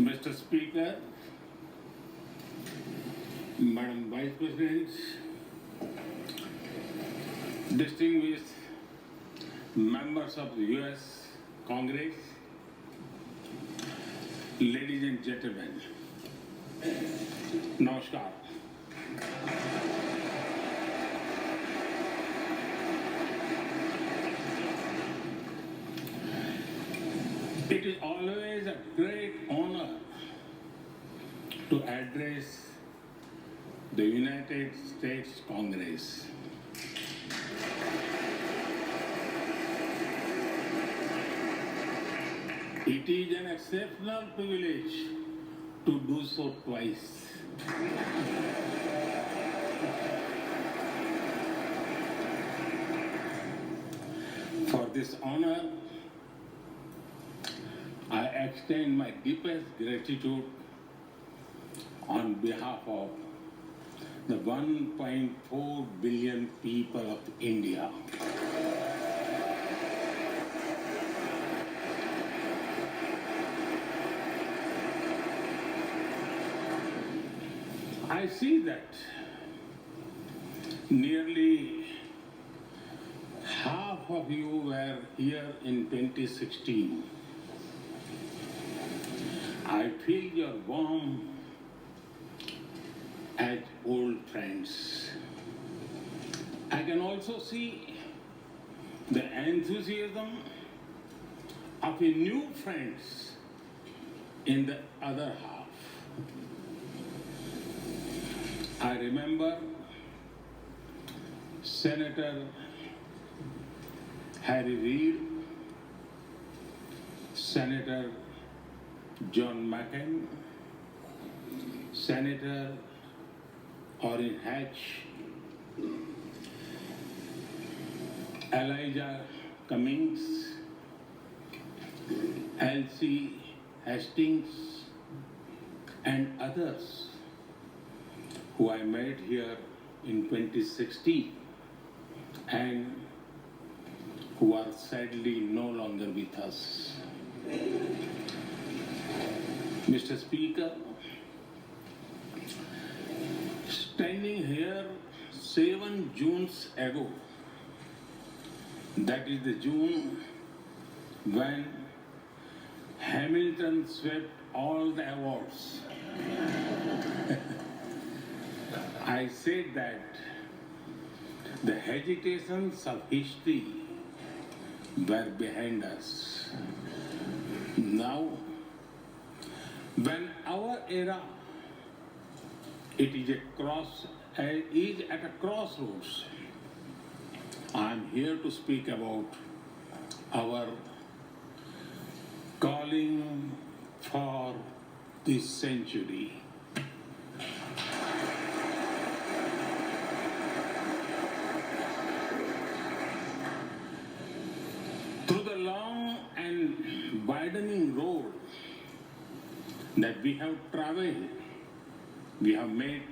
Mr. Speaker, Madam Vice President, distinguished members of the US Congress, ladies and gentlemen, Namaskar. It is always a great honor to address the United States Congress. It is an exceptional privilege to do so twice. For this honor, I extend my deepest gratitude on behalf of the 1.4 billion people of India. I see that nearly half of you were here in 2016. I feel your warmth as old friends. I can also see the enthusiasm of your new friends in the other half. I remember Senator Harry Reid, Senator John McCain, Senator Orrin Hatch, Elijah Cummings, Elsie Hastings, and others who I met here in 2016 and who are sadly no longer with us. Mr. Speaker, standing here 7 Junes ago, that is the June when Hamilton swept all the awards, I said that the hesitations of history were behind us. Now, when our era is at a crossroads, I am here to speak about our calling for this century. Through the long and widening road that we have traveled, we have made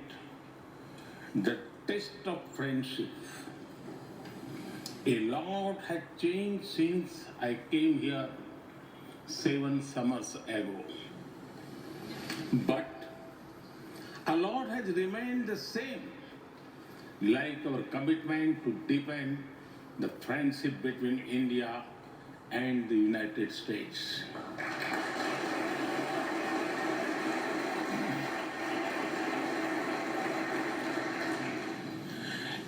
the test of friendship. A lot has changed since I came here 7 summers ago. But a lot has remained the same, like our commitment to deepen the friendship between India and the United States.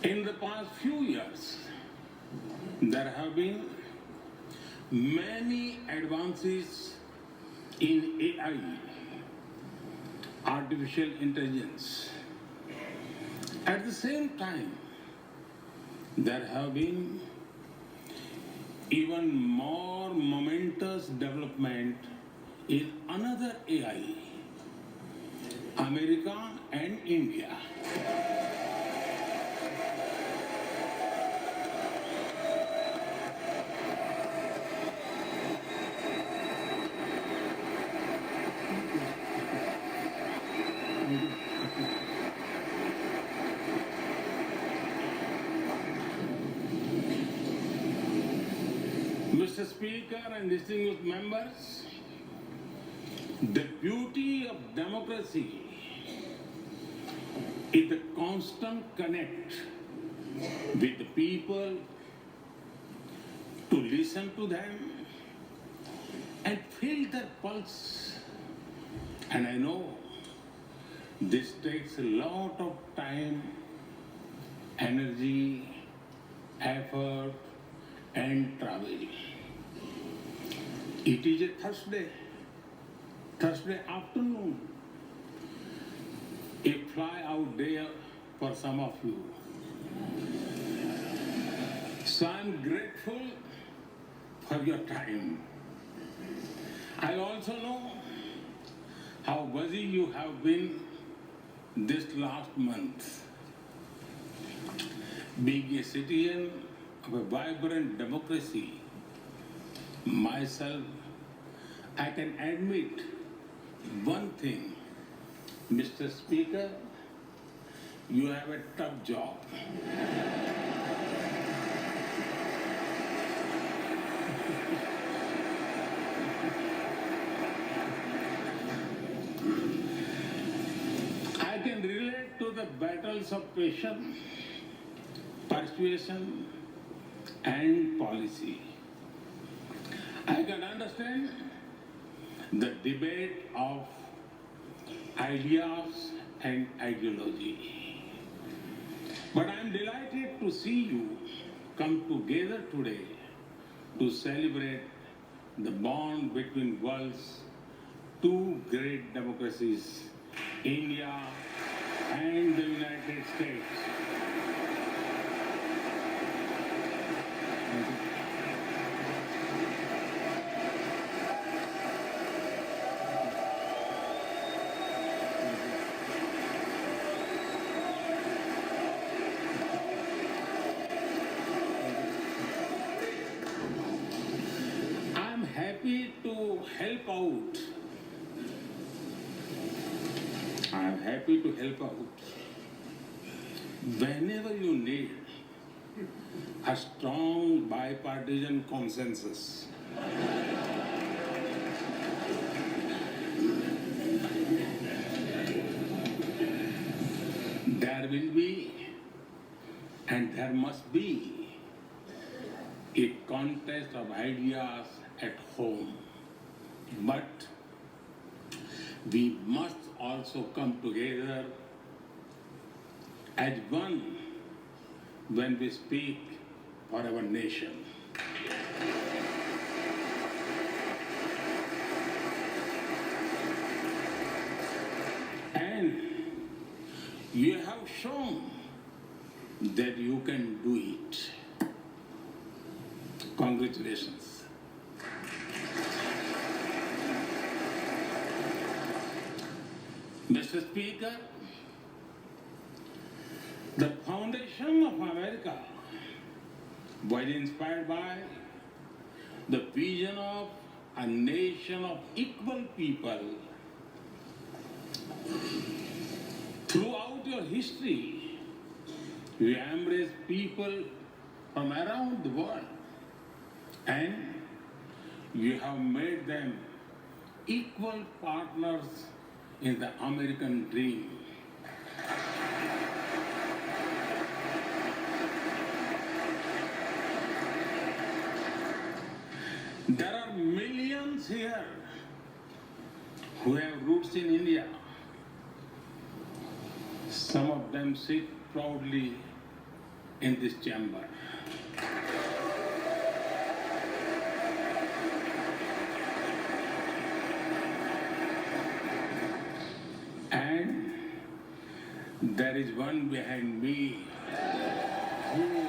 In the past few years, there have been many advances in AI, artificial intelligence. At the same time, there have been even more momentous development in another AI, America and India. Mr. Speaker and distinguished members, The beauty of democracy is the constant connect with the people, to listen to them and feel their pulse. And I know this takes a lot of time, energy, effort, and travel. It is a Thursday afternoon, a fly out there for some of you. So I'm grateful for your time. I also know how busy you have been this last month. Being a citizen of a vibrant democracy, myself, I can admit one thing, Mr. Speaker, you have a tough job. I can relate to the battles of patience, persuasion, and policy. I can understand the debate of ideas and ideology. But I am delighted to see you come together today to celebrate the bond between world's two great democracies, India and the United States. I'm happy to help out. I'm happy to help out whenever you need a strong bipartisan consensus. There will be and there must be a contest of ideas at home. But we must also come together as one when we speak for our nation. And you have shown that you can do it. Congratulations. Mr. Speaker, the foundation of America was inspired by the vision of a nation of equal people. Throughout your history, you embrace people from around the world and you have made them equal partners in the American dream. There are millions here who have roots in India. Some of them sit proudly in this chamber. And there is one behind me who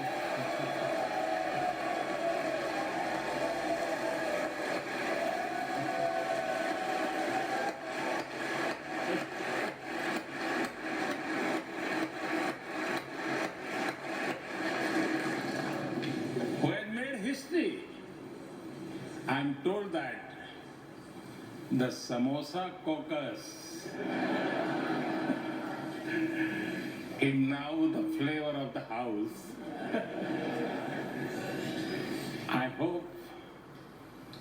had made history. I'm told that the Samosa caucus is now the flavor of the house. I hope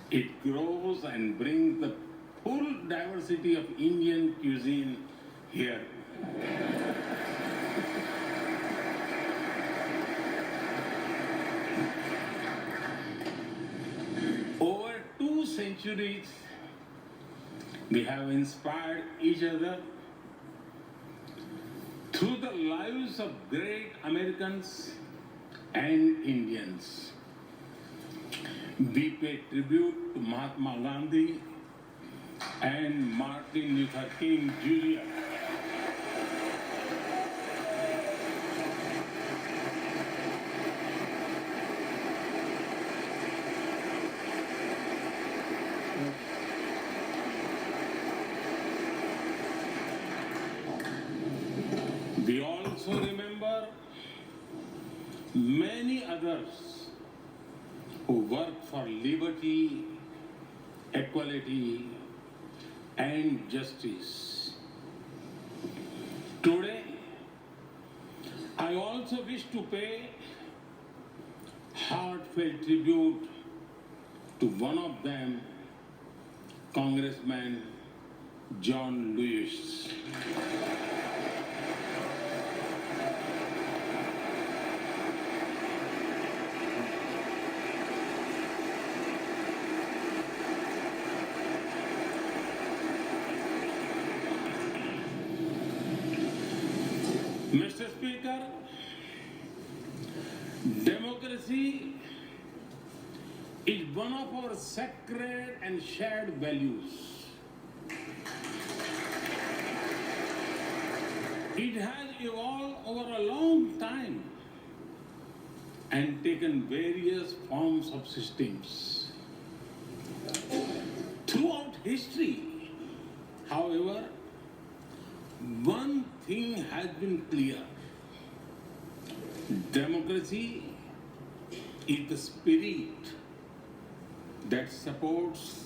it grows and brings the full diversity of Indian cuisine here. Over 2 centuries, we have inspired each other through the lives of great Americans and Indians. We pay tribute to Mahatma Gandhi and Martin Luther King Jr. We also remember many others who work for liberty, equality, and justice. Today, I also wish to pay heartfelt tribute to one of them, Congressman John Lewis. Mr. Speaker, democracy is one of our sacred and shared values. It has evolved over a long time and taken various forms of systems. Throughout history, however, one thing has been clear. Democracy is the spirit that supports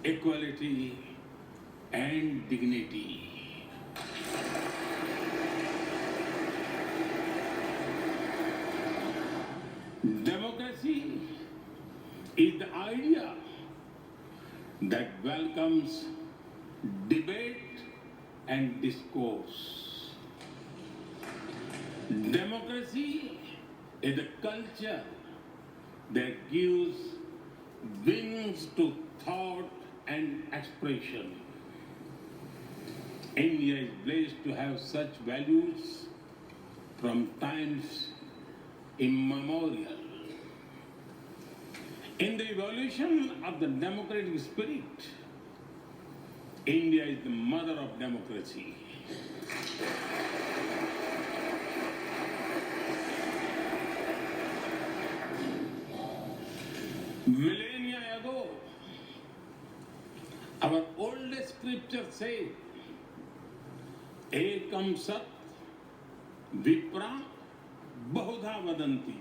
equality and dignity. Democracy is the idea that welcomes debate and discourse. Democracy is a culture that gives wings to thought and expression. India is blessed to have such values from times immemorial. In the evolution of the democratic spirit, India is the mother of democracy. Millennia ago, our oldest scripture says, Ekam Sat Vipra Bahudha Vadanti.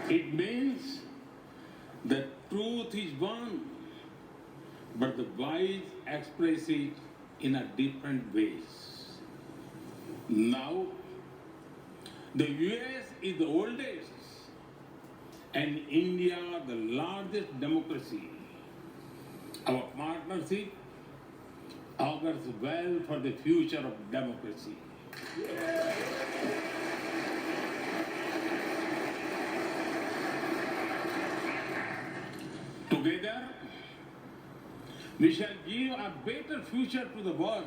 It means the truth is one, but the wise express it in a different ways. Now, the US is the oldest and India the largest democracy. Our partnership augurs well for the future of democracy. Together, we shall give a better future to the world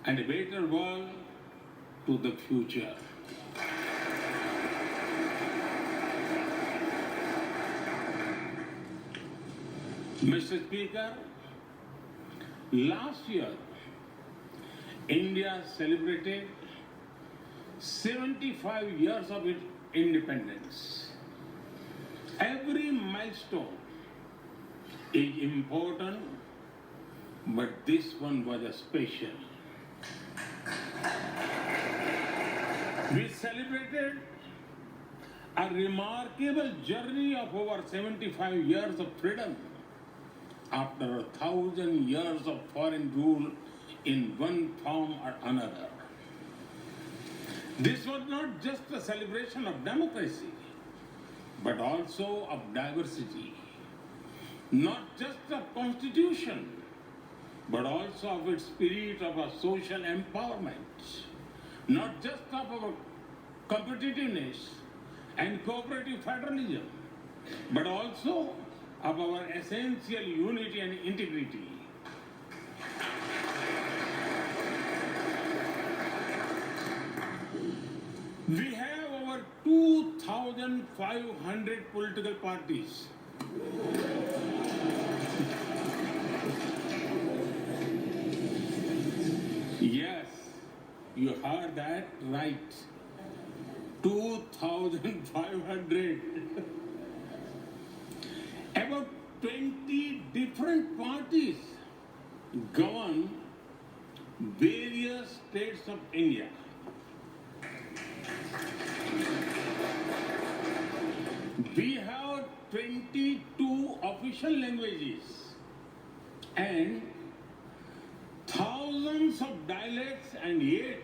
and a better world to the future. Mr. Speaker, last year, India celebrated 75 years of its independence. Every milestone is important, but this one was a special. We celebrated a remarkable journey of over 75 years of freedom after 1,000 years of foreign rule in one form or another. This was not just a celebration of democracy. but also of diversity. Not just of constitution, but also of its spirit of a social empowerment. Not just of our competitiveness and cooperative federalism, but also of our essential unity and integrity. We have over 2,500 political parties. Yes, you heard that right. 2,500. About 20 different parties govern various states of India. We have 22 official languages and thousands of dialects, and yet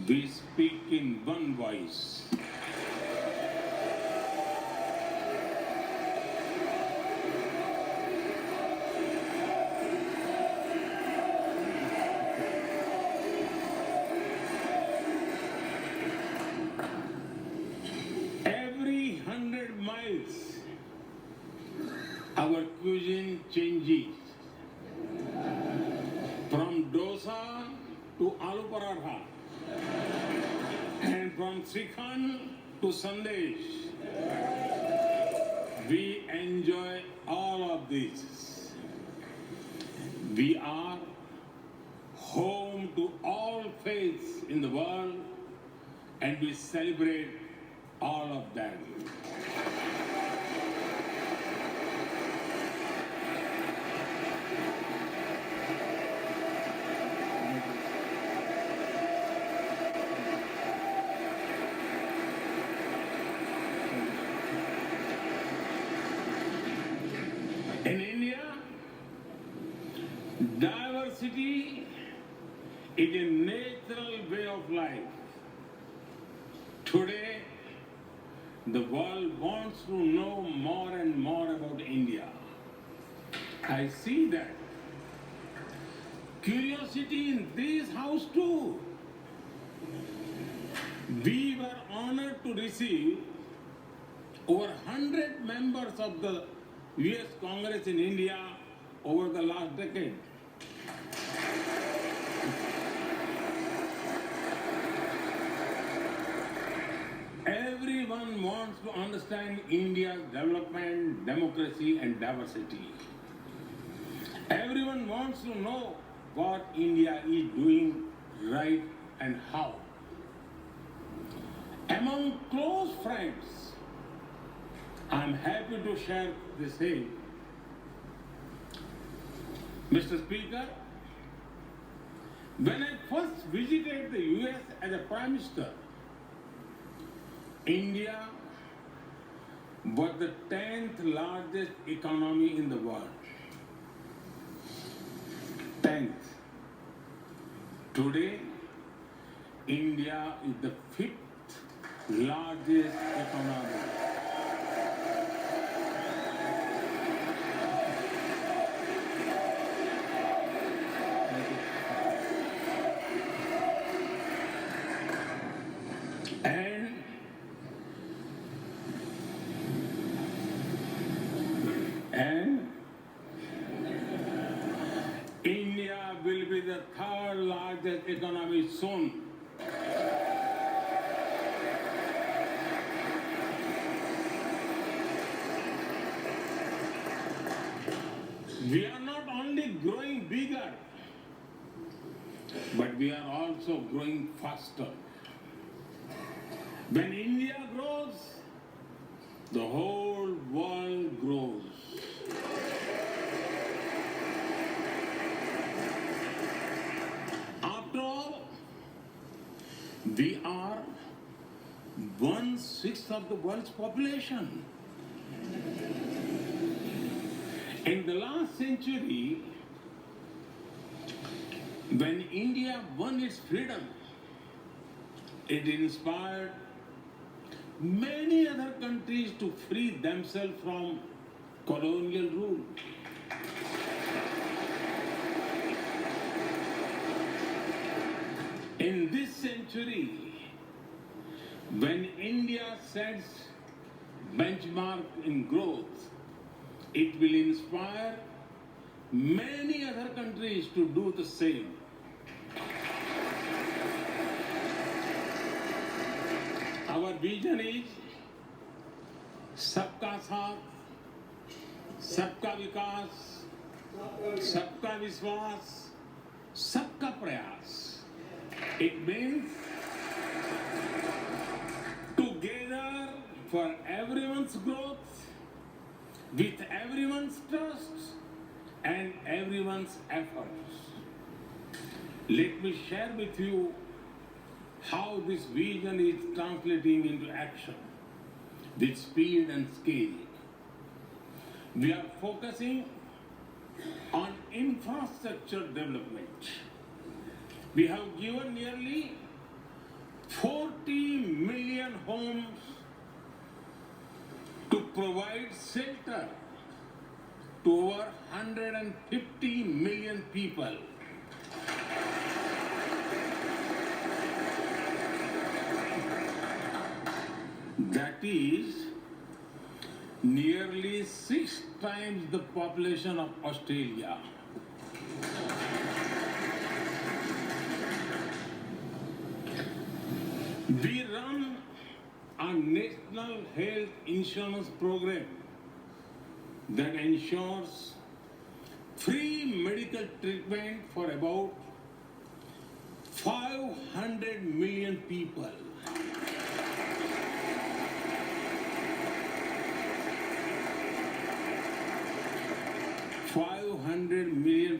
we speak in one voice. Every 100 miles, our cuisine changes. From dosa to aloo paratha, and from Srikhand to Sandesh. We enjoy all of this. We are home to all faiths in the world, and we celebrate all of them. In India, diversity is a natural way of life. Today, the world wants to know more and more about India. I see that. Curiosity in this house too. We were honored to receive over 100 members of the US Congress in India over the last decade. Everyone wants to understand India's development, democracy, and diversity. Everyone wants to know what India is doing right and how. Among close friends, I'm happy to share the same. Mr. Speaker, when I first visited the US as a Prime Minister, India was the 10th largest economy in the world. 10th. Today, India is the 5th largest economy. And India will be the 3rd largest economy soon. We are not only growing bigger, but we are also growing faster. When India grows, the whole world grows. After all, we are 1/6 of the world's population. In the last century, when India won its freedom, it inspired many other countries to free themselves from colonial rule. In this century, when India sets benchmark in growth, it will inspire many other countries to do the same. Our vision is सबका साथ, सबका विकास, सबका विश्वास, सबका प्रयास. It means together for everyone's growth, with everyone's trust and everyone's efforts. Let me share with you how this vision is translating into action with speed and scale. We are focusing on infrastructure development. We have given nearly 40 million homes to provide shelter to over 150 million people. That is nearly 6 times the population of Australia. We run a national health insurance program that ensures free medical treatment for about 500 million people.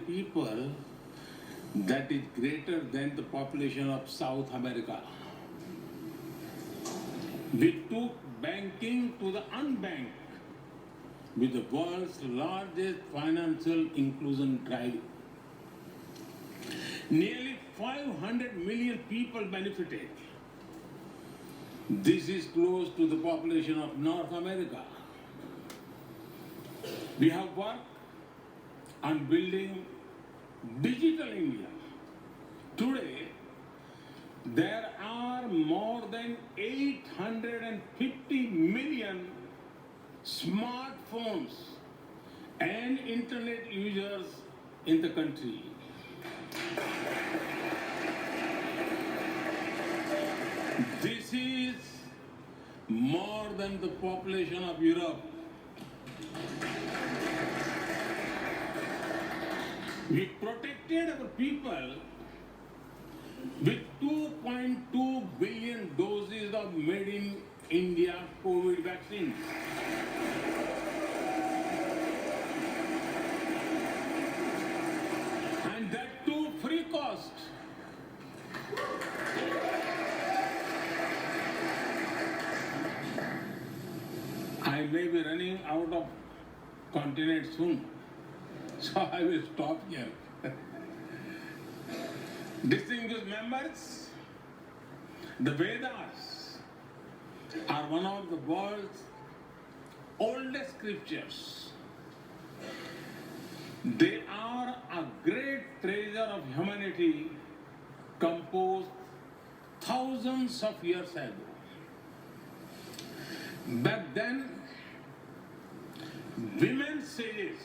People, that is greater than the population of South America. We took banking to the unbanked with the world's largest financial inclusion drive. Nearly 500 million people benefited. This is close to the population of North America. We have worked on building digital India. Today, there are more than 850 million smartphones and internet users in the country. This is more than the population of Europe. We protected our people with 2.2 billion doses of made in India COVID vaccines. And that too free cost. I may be running out of continent soon, so I will stop here. Distinguished members, the Vedas are one of the world's oldest scriptures. They are a great treasure of humanity composed thousands of years ago. Back then, women sages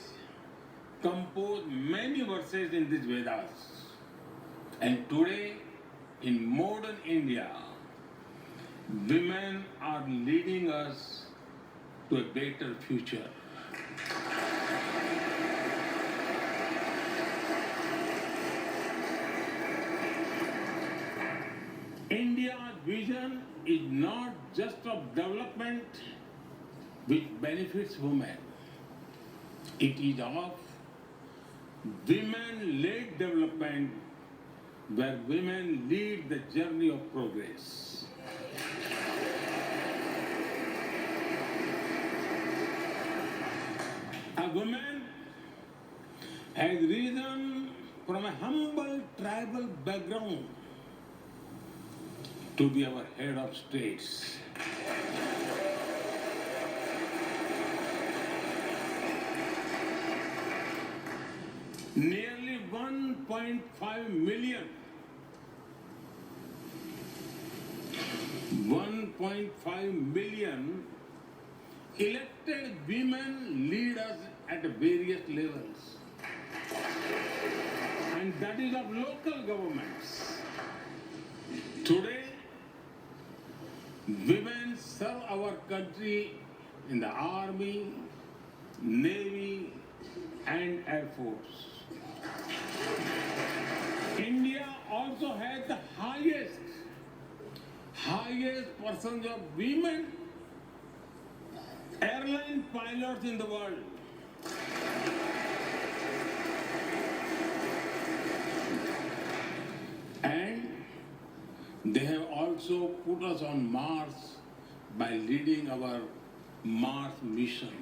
composed many verses in these Vedas. And today, in modern India, women are leading us to a better future. India's vision is not just of development which benefits women. It is of women-led development where women lead the journey of progress. A woman has risen from a humble tribal background to be our head of states. nearly 1.5 million. 1.5 million elected women leaders at various levels. And that is of local governments. Today, women serve our country in the army, navy, and air force. India also has the highest percentage of women airline pilots in the world. And they have also put us on Mars by leading our Mars mission.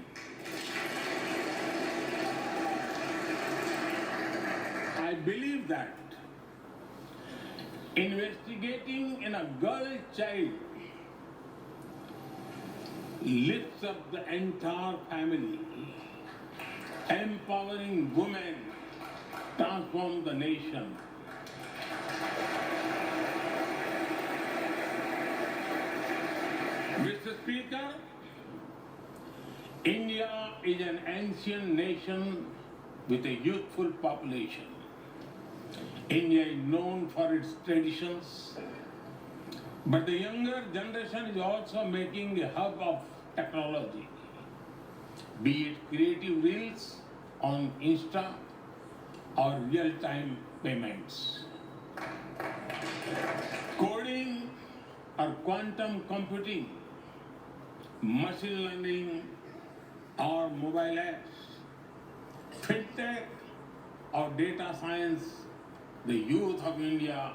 I believe that investigating in a girl child lifts up the entire family. Empowering women transform the nation. Mr. Speaker, India is an ancient nation with a youthful population. India is known for its traditions, but the younger generation is also making a hub of technology, be it creative reels on Insta or real-time payments. Coding or quantum computing, machine learning or mobile apps, fintech or data science, the youth of India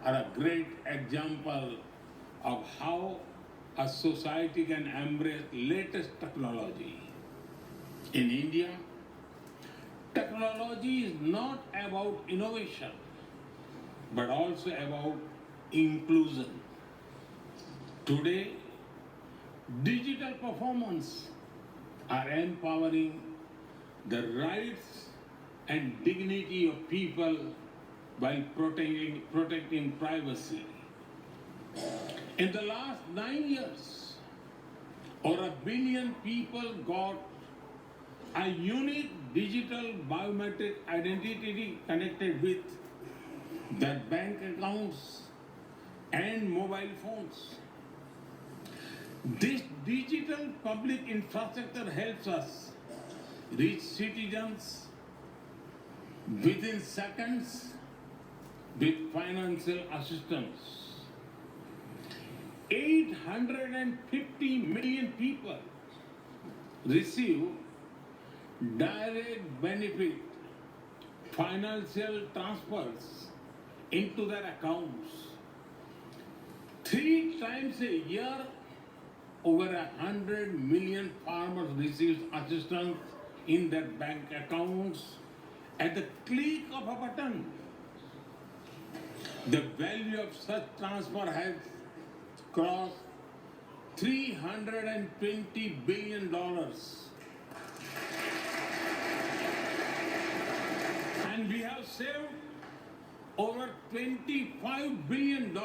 are a great example of how a society can embrace latest technology. In India, technology is not about innovation, but also about inclusion. Today, digital performance are empowering the rights and dignity of people while protecting privacy. In the last 9 years, over 1 billion people got a unique digital biometric identity connected with their bank accounts and mobile phones. This digital public infrastructure helps us reach citizens within seconds with financial assistance. 850 million people receive direct benefit financial transfers into their accounts. 3 times a year, over 100 million farmers receive assistance in their bank accounts at the click of a button. The value of such transfer has crossed $320 billion. And we have saved over $25 billion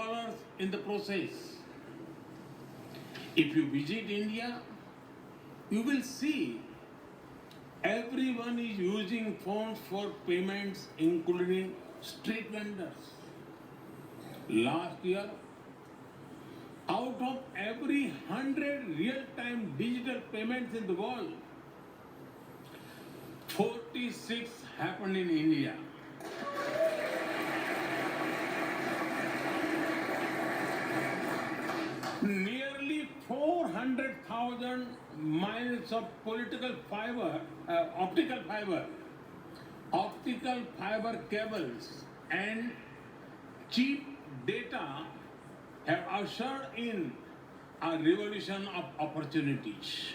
in the process. If you visit India, you will see everyone is using phones for payments, including street vendors. Last year, out of every 100 real-time digital payments in the world, 46 happened in India. Nearly 400,000 miles of optical fiber cables, and cheap data have ushered in a revolution of opportunities.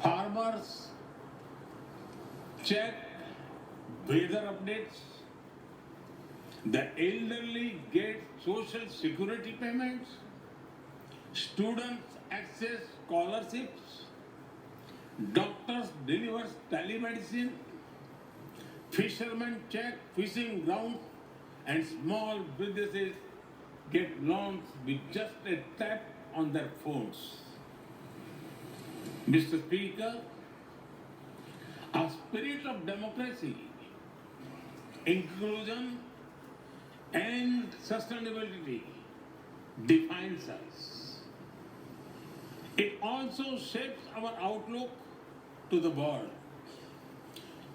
Farmers check weather updates, the elderly get social security payments, students access scholarships, doctors deliver telemedicine, Fishermen check fishing grounds and small businesses get loans with just a tap on their phones. Mr. Speaker, a spirit of democracy, inclusion, and sustainability defines us. It also shapes our outlook to the world.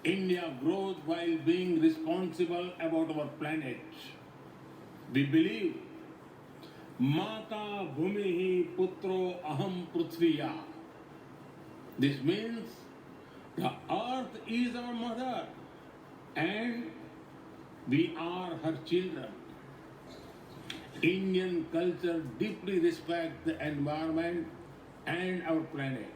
India grows while being responsible about our planet. We believe Mata Bhumihi Putro Aham Prithviya. This means the earth is our mother and we are her children. Indian culture deeply respects the environment and our planet.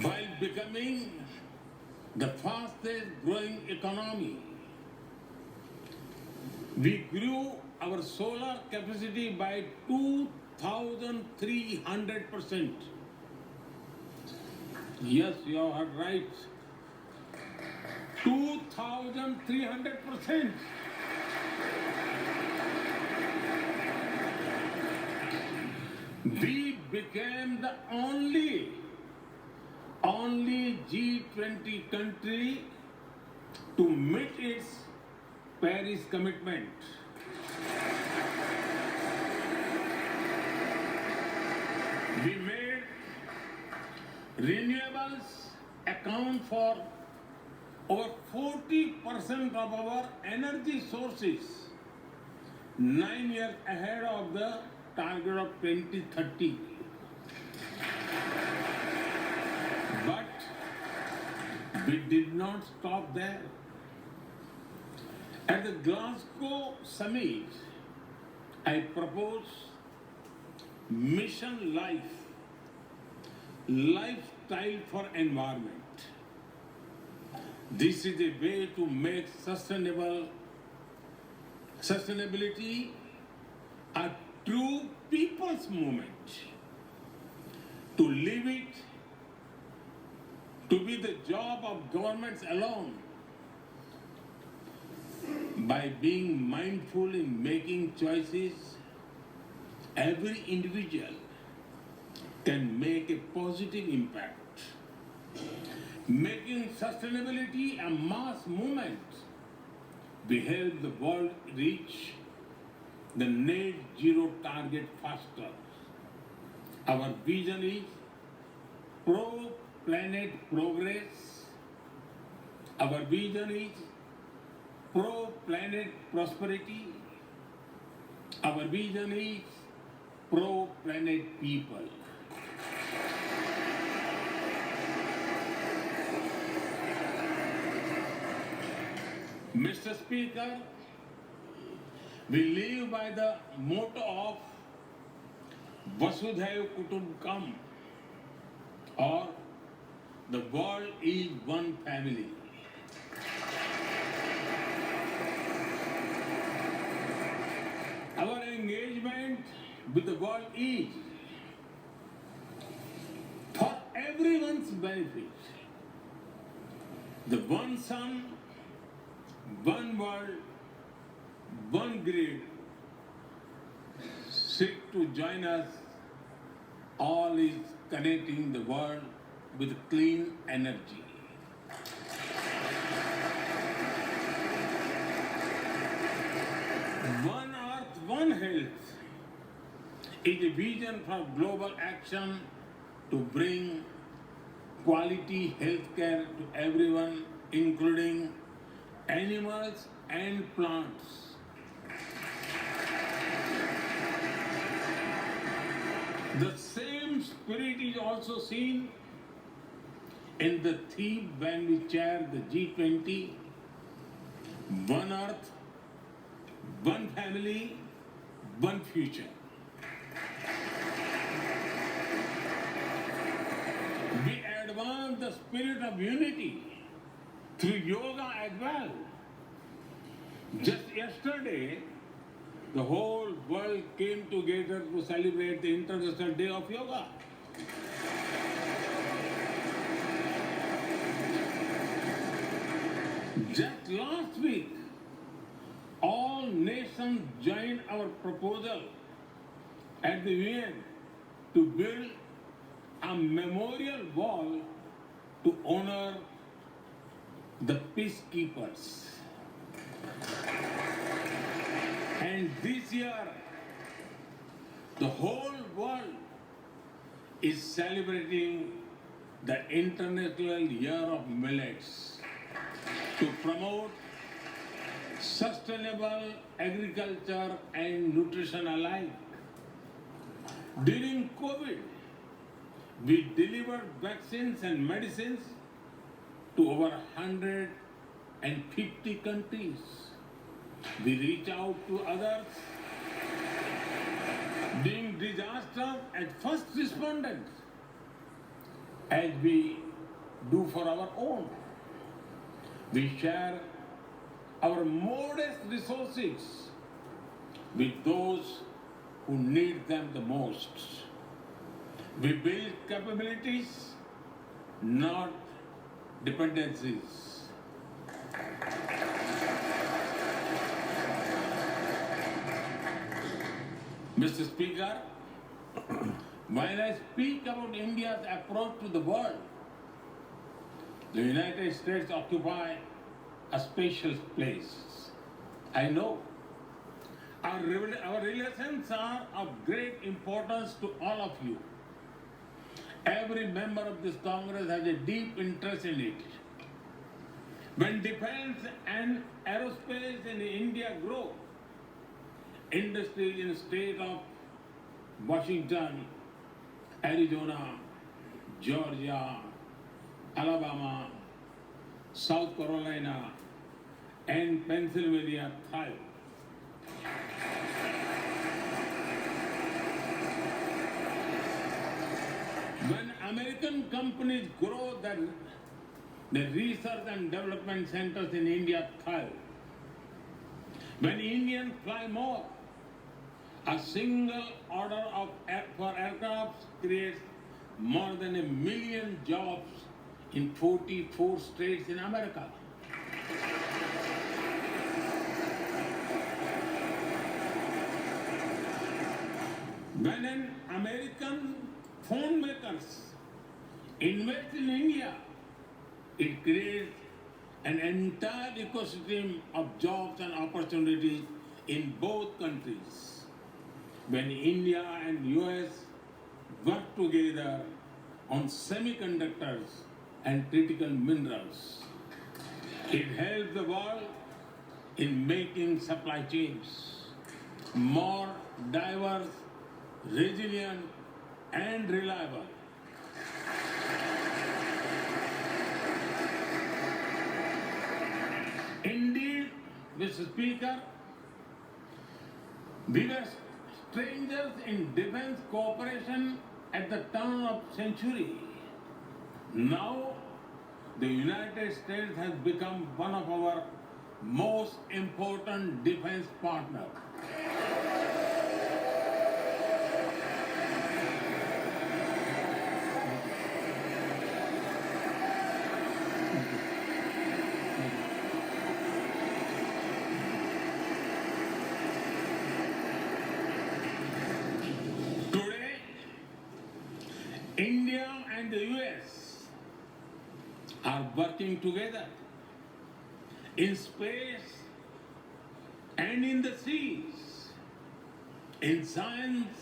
While becoming the fastest growing economy, we grew our solar capacity by 2,300%. Yes, you are right. 2,300%. We became the only G20 country to meet its Paris commitment. We made renewables account for over 40% of our energy sources, 9 years ahead of the target of 2030. But we did not stop there. At the Glasgow summit, I proposed Mission Life, lifestyle for environment. This is a way to make sustainability a true people's movement. To live it, to be the job of governments alone. By being mindful in making choices, every individual can make a positive impact. Making sustainability a mass movement, we help the world reach the net zero target faster. Our vision is pro-planet progress. Our vision is pro-planet prosperity. Our vision is pro-planet people. Mr. Speaker, we live by the motto of Vasudhaiva Kutumbakam, or the world is one family. Our engagement with the world is for everyone's benefit. The one sun, one world, one grid seek to join us. All is connecting the world with clean energy. One Earth, One Health is a vision for global action to bring quality healthcare to everyone, including animals and plants. The same spirit is also seen in the theme when we chair the G20, One Earth, One Family, One Future. We advance the spirit of unity through yoga as well. Just yesterday, the whole world came together to celebrate the International Day of Yoga. Just last week, all nations joined our proposal at the UN to build a memorial wall to honor the peacekeepers. And this year, the whole world is celebrating the International Year of Millets to promote sustainable agriculture and nutrition alike. During COVID, we delivered vaccines and medicines to over 150 countries. We reach out to others, being disaster as first responders, as we do for our own. We share our modest resources with those who need them the most. We build capabilities, not dependencies. Mr. Speaker, when I speak about India's approach to the world, the United States occupy a special place. I know our relations are of great importance to all of you. Every member of this Congress has a deep interest in it. When defense and aerospace in India grow, industries in the state of Washington, Arizona, Georgia, Alabama, South Carolina, and Pennsylvania thrive. When American companies grow, the research and development centers in India thrive. When Indians fly more, a single order for aircraft creates more than 1 million jobs in 44 states in America. When an American phone makers invest in India, it creates an entire ecosystem of jobs and opportunities in both countries. When India and US work together on semiconductors and critical minerals, it helps the world in making supply chains more diverse, resilient, and reliable. Indeed, Mr. Speaker, we were strangers in defense cooperation at the turn of century. Now, the United States has become one of our most important defense partners. Today, India and the US are working together in space and in the seas, in science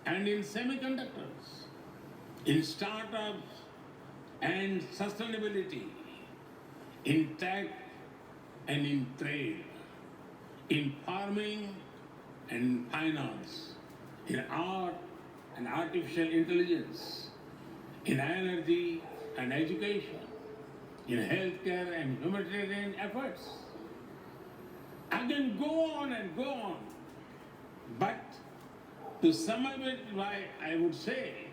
and in semiconductors, in startups and sustainability, in tech and in trade, in farming and finance, in art and artificial intelligence, in energy and education, in healthcare and humanitarian efforts. I can go on and go on, but to sum up it, I would say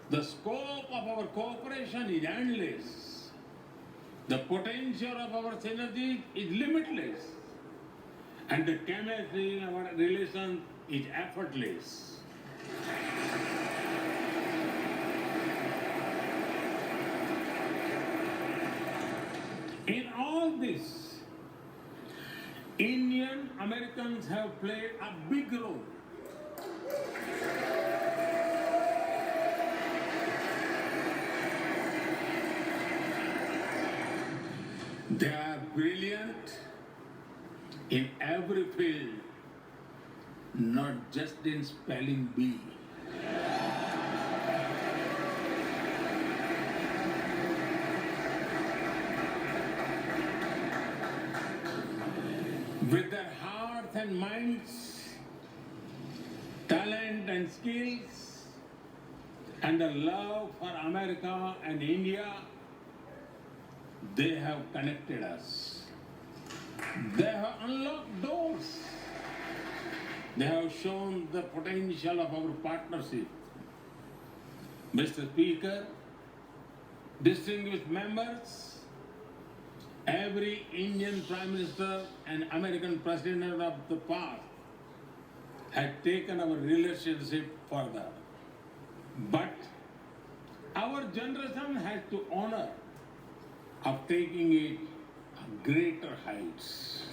the scope of our cooperation is endless. The potential of our synergy is limitless. And the chemistry in our relation is effortless. In all this, Indian Americans have played a big role. They are brilliant in every field, not just in spelling bee. With their hearts and minds, talent and skills, and a love for America and India, they have connected us. They have unlocked doors. They have shown the potential of our partnership. Mr. Speaker, distinguished members, every Indian Prime Minister and American President of the past had taken our relationship further. But our generation has to honor of taking it greater heights.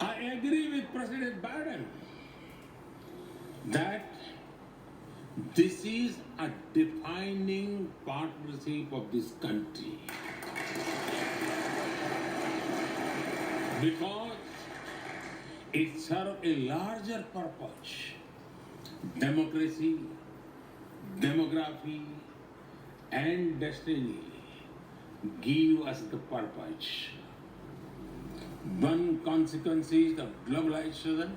I agree with President Biden that this is a defining partnership of this country. Because it serves a larger purpose. Democracy, demography, and destiny give us the purpose. One consequence of globalization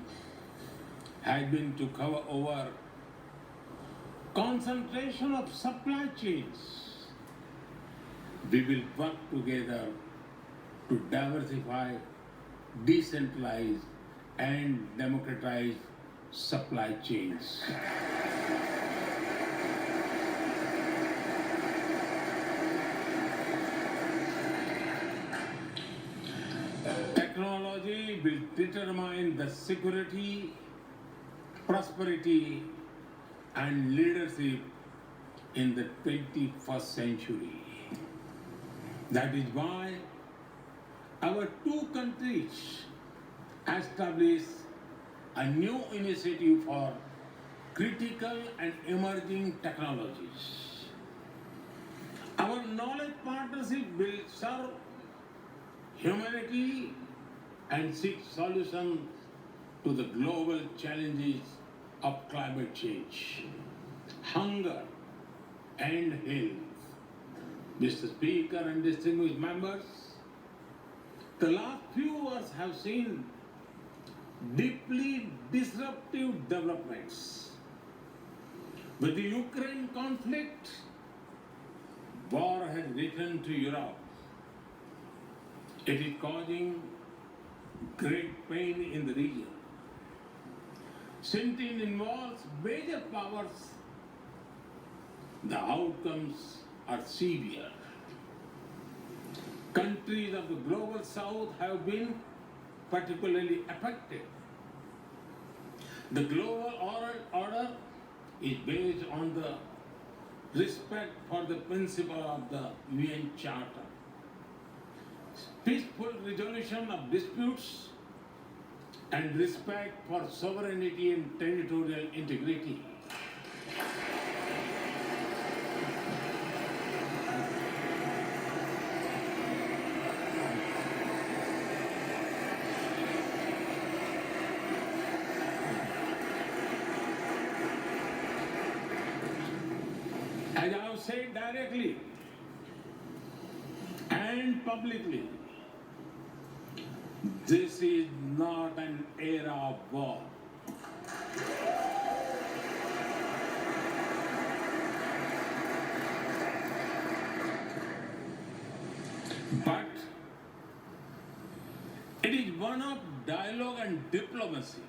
has been to cover over concentration of supply chains. We will work together to diversify, decentralize, and democratize supply chains. Technology will determine the security, prosperity, and leadership in the 21st century. That is why our two countries established a new initiative for critical and emerging technologies. Our knowledge partnership will serve humanity and seek solutions to the global challenges of climate change, hunger, and health. Mr. Speaker and distinguished members, the last few years have seen deeply disruptive developments. With the Ukraine conflict, war has returned to Europe. It is causing great pain in the region. Since it involves major powers, the outcomes are severe. Countries of the global south have been particularly affected. The global order is based on the respect for the principle of the UN Charter, peaceful resolution of disputes, and respect for sovereignty and territorial integrity. As I have said directly and publicly, this is not an era of war. But it is one of dialogue and diplomacy.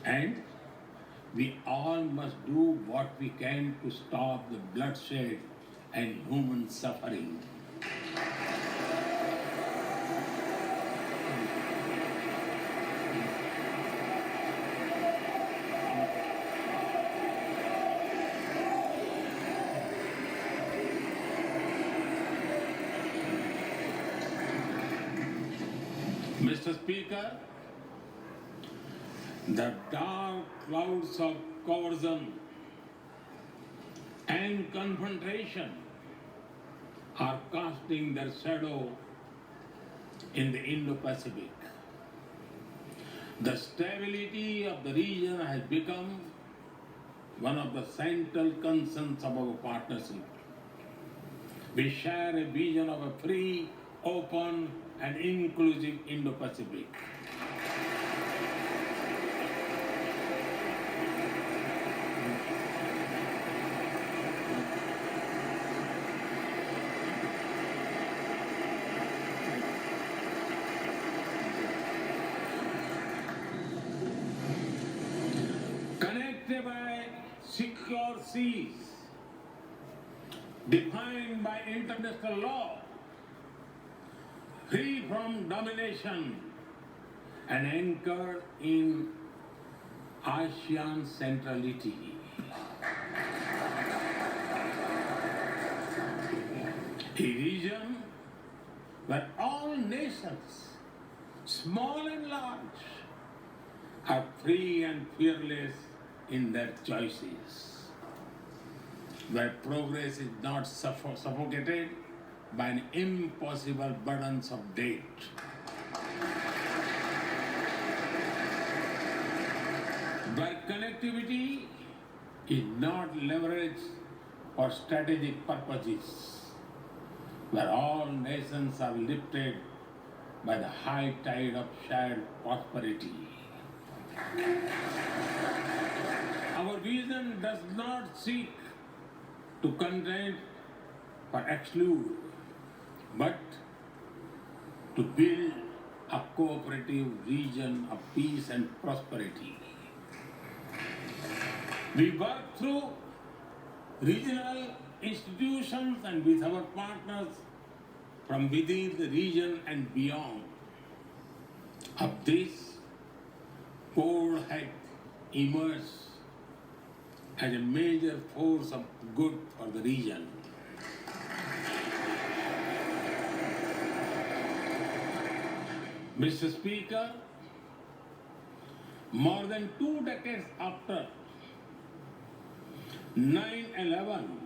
And we all must do what we can to stop the bloodshed and human suffering. Mr. Speaker, the dark clouds of coercion and confrontation are casting their shadow in the Indo-Pacific. The stability of the region has become one of the central concerns of our partnership. We share a vision of a free, open, and inclusive Indo-Pacific. Connected by secure seas, defined by international law, free from domination, and anchored in ASEAN centrality. A region where all nations, small and large, are free and fearless in their choices, where progress is not suffocated by an impossible burdens of debt. Where connectivity is not leveraged for strategic purposes, where all nations are lifted by the high tide of shared prosperity. Our vision does not seek to contain or exclude, but to build a cooperative region of peace and prosperity. We work through regional institutions and with our partners from within the region and beyond. Of this, Quad had emerged as a major force of good for the region. Mr. Speaker, more than 2 decades after 9/11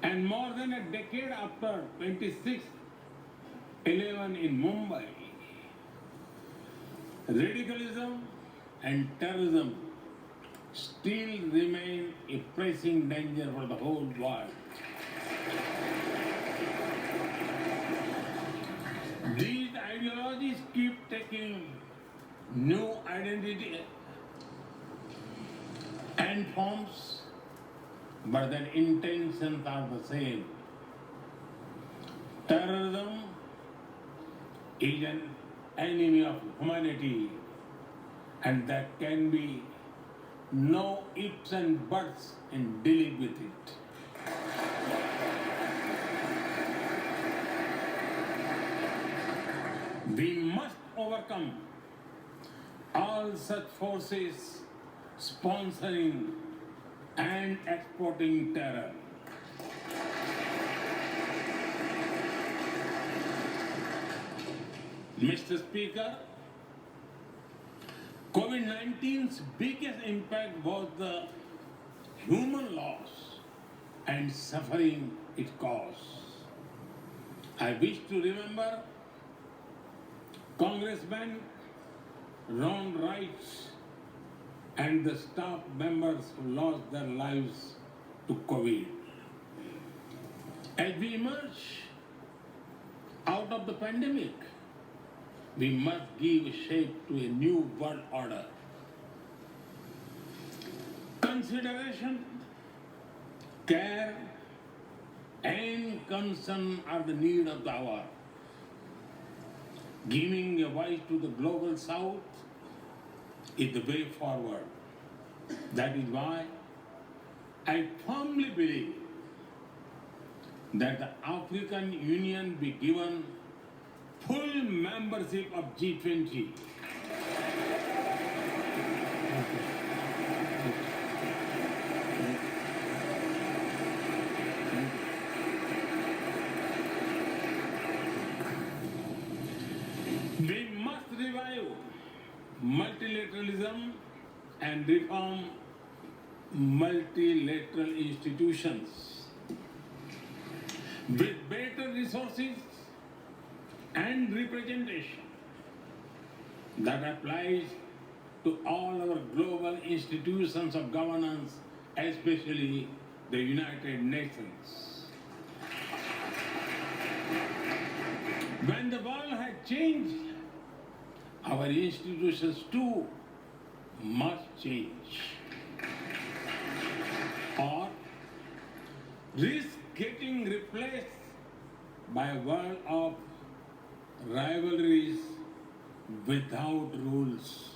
and more than a decade after 26/11 in Mumbai, radicalism and terrorism still remain a pressing danger for the whole world. These ideologies keep taking new identity and forms, but their intentions are the same. Terrorism is an enemy of humanity, and there can be no ifs and buts in dealing with it. We must overcome all such forces sponsoring and exporting terror. Mr. Speaker, COVID-19's biggest impact was the human loss and suffering it caused. I wish to remember Congressman Ron Wright and the staff members who lost their lives to COVID. As we emerge out of the pandemic, we must give shape to a new world order. Consideration, care, and concern are the need of the hour. Giving a voice to the global south is the way forward. That is why I firmly believe that the African Union be given full membership of G20. We must revive multilateralism and reform multilateral institutions with better resources and representation that applies to all our global institutions of governance, especially the United Nations. When the world has changed, our institutions too must change, or risk getting replaced by a world of rivalries without rules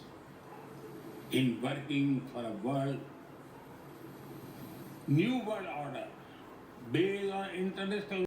in working for a new world order based on international